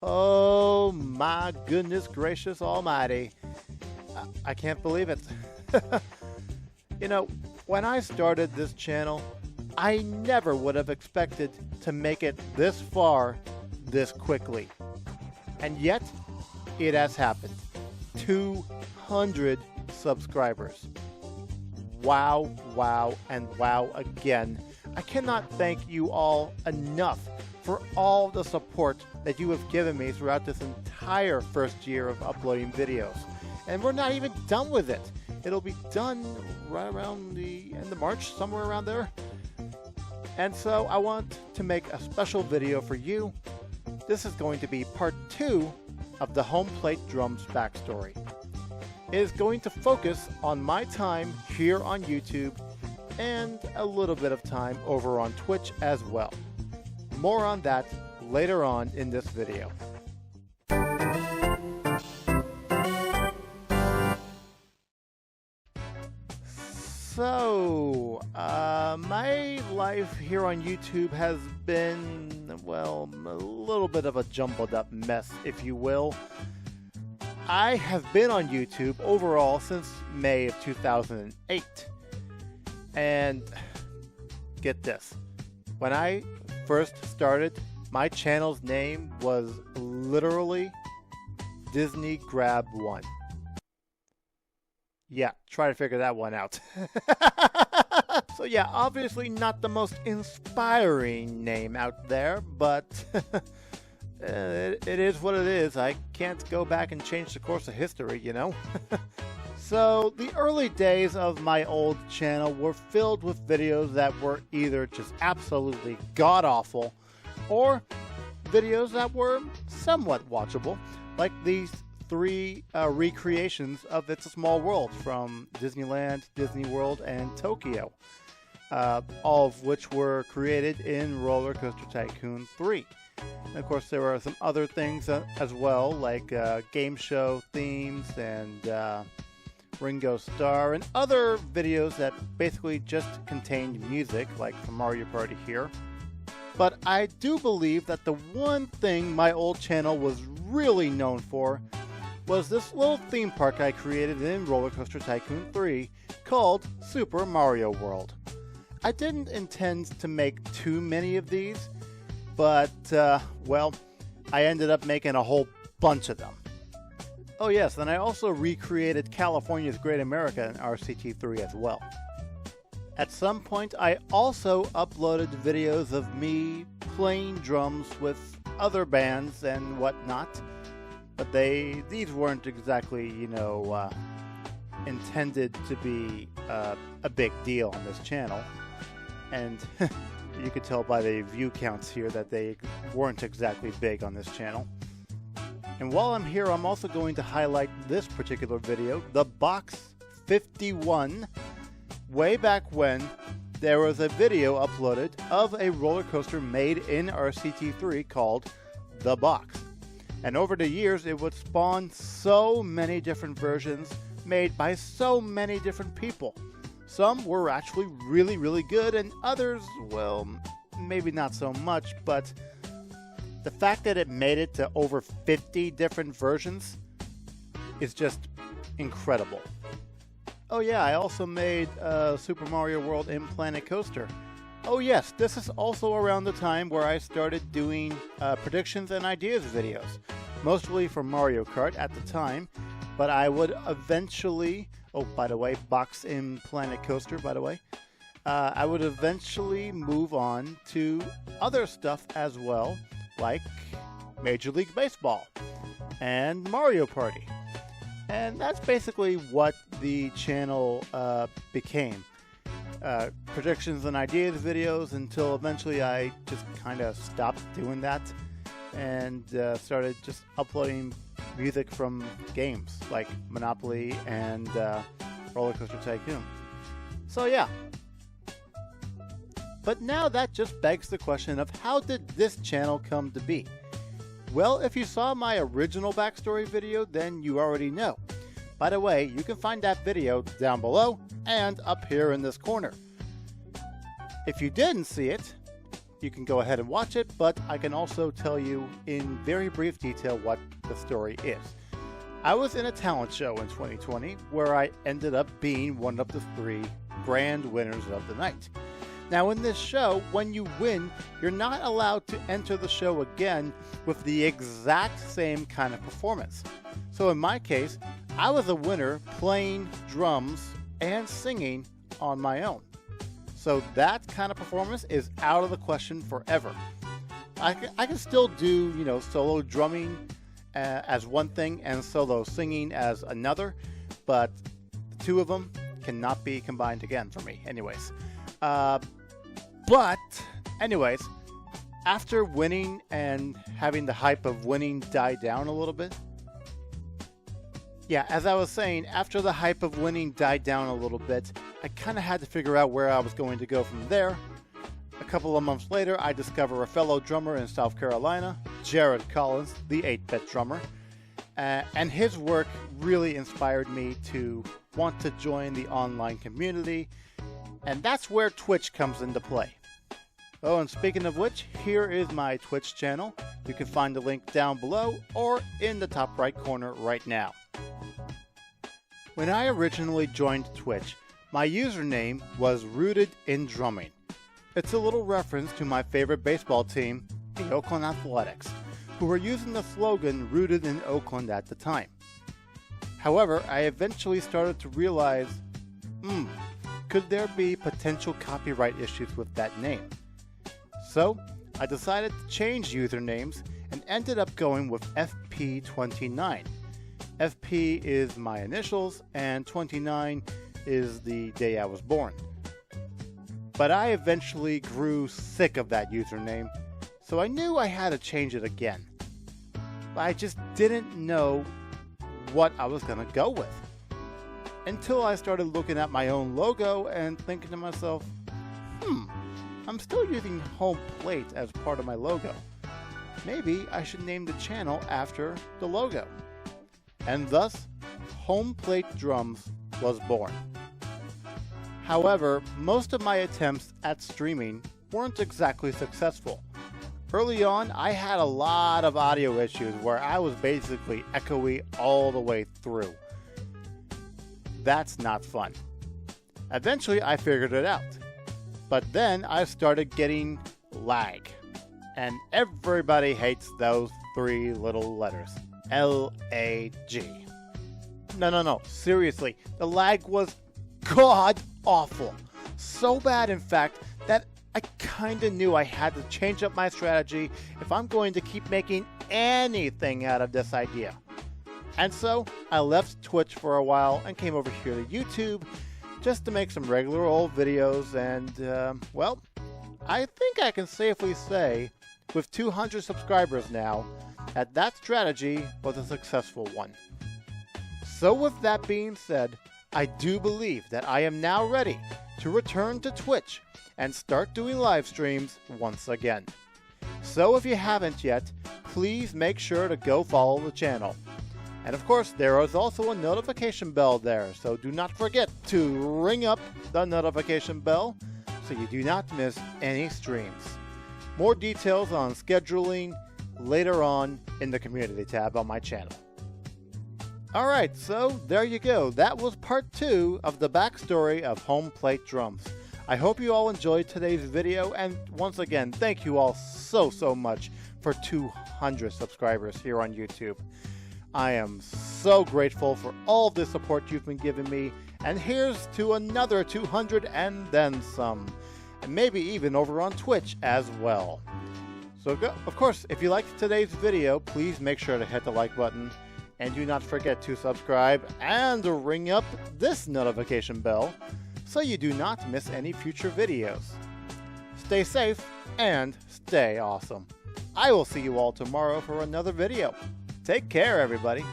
Oh my goodness gracious almighty. I can't believe it. You know, when I started this channel, I never would have expected to make it this far this quickly. And yet, it has happened. 200 subscribers. Wow, wow, and wow again. I cannot thank you all enough for all the support that you have given me throughout this entire first year of uploading videos. And we're not even done with it. It'll be done right around the end of March, somewhere around there. And so I want to make a special video for you. This is going to be part 2 of the HomePlateDrums backstory. It is going to focus on my time here on YouTube and a little bit of time over on Twitch as well. More on that later on in this video. So, my life here on YouTube has been, well, a little bit of a jumbled up mess, if you will. I have been on YouTube overall since May of 2008. And get this, when I first started, my channel's name was literally Disney Grab 1. Yeah, try to figure that one out. So yeah, obviously not the most inspiring name out there, but it is what it is. I can't go back and change the course of history, you know? So the early days of my old channel were filled with videos that were either just absolutely god-awful or videos that were somewhat watchable, like these 3 recreations of It's a Small World from Disneyland, Disney World, and Tokyo, all of which were created in Roller Coaster Tycoon 3. And of course, there were some other things as well, like game show themes and Ringo Starr and other videos that basically just contained music, like from Mario Party here. But I do believe that the one thing my old channel was really known for was this little theme park I created in Roller Coaster Tycoon 3 called Super Mario World. I didn't intend to make too many of these, but, well, I ended up making a whole bunch of them. Oh yes, and I also recreated California's Great America in RCT3 as well. At some point, I also uploaded videos of me playing drums with other bands and whatnot, but these weren't exactly, you know, intended to be a big deal on this channel. And you could tell by the view counts here that they weren't exactly big on this channel. And while I'm here, I'm also going to highlight this particular video, the Box 51. Way back when, there was a video uploaded of a roller coaster made in RCT3 called The Box. And over the years, it would spawn so many different versions made by so many different people. Some were actually really, really good, and others, well, maybe not so much, but the fact that it made it to over 50 different versions is just incredible. Oh yeah, I also made Super Mario World in Planet Coaster. Oh yes, this is also around the time where I started doing predictions and ideas videos, mostly for Mario Kart at the time, but I would eventually, oh by the way, Box in Planet Coaster by the way, I would eventually move on to other stuff as well, like Major League Baseball and Mario Party. And that's basically what the channel became. Predictions and ideas videos until eventually I just kind of stopped doing that and started just uploading music from games like Monopoly and Roller Coaster Tycoon. So yeah. But now that just begs the question of how did this channel come to be? Well, if you saw my original backstory video, then you already know. By the way, you can find that video down below and up here in this corner. If you didn't see it, you can go ahead and watch it, but I can also tell you in very brief detail what the story is. I was in a talent show in 2020 where I ended up being one of the 3 grand winners of the night. Now in this show, when you win, you're not allowed to enter the show again with the exact same kind of performance. So in my case, I was a winner playing drums and singing on my own. So that kind of performance is out of the question forever. I can still do, solo drumming as one thing and solo singing as another, but the 2 of them cannot be combined again for me. But anyways, after winning and having the hype of winning die down a little bit, as I was saying, after the hype of winning died down a little bit, I kind of had to figure out where I was going to go from there. A couple of months later, I discover a fellow drummer in South Carolina, Jared Collins, the 8-bit drummer, and his work really inspired me to want to join the online community, and that's where Twitch comes into play. Oh, and speaking of which, here is my Twitch channel. You can find the link down below or in the top right corner right now. When I originally joined Twitch, my username was Rooted in Drumming. It's a little reference to my favorite baseball team, the Oakland Athletics, who were using the slogan Rooted in Oakland at the time. However, I eventually started to realize, could there be potential copyright issues with that name? So, I decided to change usernames and ended up going with FP29. FP is my initials and 29 is the day I was born. But I eventually grew sick of that username, so I knew I had to change it again. But I just didn't know what I was going to go with. Until I started looking at my own logo and thinking to myself, I'm still using HomePlate as part of my logo. Maybe I should name the channel after the logo. And thus, HomePlateDrums was born. However, most of my attempts at streaming weren't exactly successful. Early on, I had a lot of audio issues where I was basically echoey all the way through. That's not fun. Eventually, I figured it out. But then I started getting lag. And everybody hates those 3 little letters. L-A-G. No. Seriously, the lag was god-awful. So bad, in fact, that I kinda knew I had to change up my strategy if I'm going to keep making anything out of this idea. And so, I left Twitch for a while and came over here to YouTube just to make some regular old videos and, well, I think I can safely say, with 200 subscribers now, that strategy was a successful one. So with that being said, I do believe that I am now ready to return to Twitch and start doing live streams once again. So if you haven't yet, please make sure to go follow the channel. And of course, there is also a notification bell there, so do not forget to ring up the notification bell so you do not miss any streams. More details on scheduling later on in the community tab on my channel. Alright, so there you go. That was part 2 of the backstory of HomePlateDrums. I hope you all enjoyed today's video, and once again, thank you all so much for 200 subscribers here on YouTube. I am so grateful for all the support you've been giving me, and here's to another 200 and then some, and maybe even over on Twitch as well. So of course, if you liked today's video, please make sure to hit the like button, and do not forget to subscribe and ring up this notification bell so you do not miss any future videos. Stay safe and stay awesome. I will see you all tomorrow for another video. Take care, everybody.